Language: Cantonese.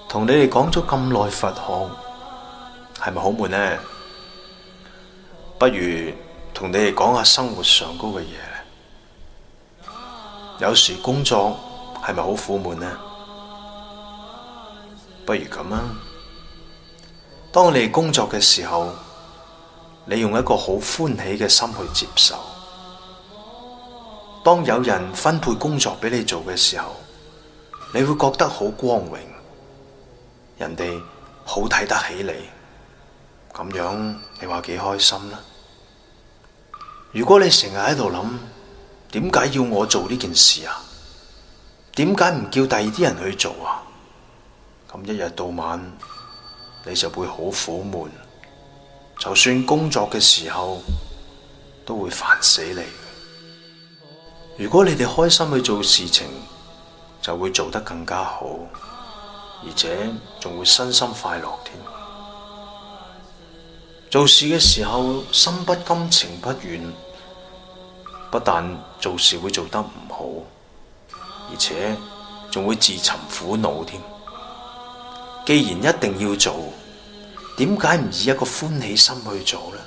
同你哋講咗咁耐佛學，係咪好悶呢？不如同你哋講下生活上高嘅嘢。有時工作係咪好苦悶呢？不如咁啊，當你哋工作嘅時候，你用一個好歡喜嘅心去接受。當有人分配工作俾你做嘅時候，你會覺得好光榮，人哋好睇得起你，咁樣你話幾開心啦？如果你成日喺度諗，點解要我做呢件事啊？點解唔叫第二啲人去做啊？咁一日到晚你就會好苦悶，就算工作嘅時候都會煩死你。如果你哋開心去做事情，就會做得更加好，而且仲會身心快樂添。做事嘅時候心不甘情不願，不但做事會做得唔好，而且仲會自尋苦惱添。既然一定要做，點解唔以一個歡喜心去做呢？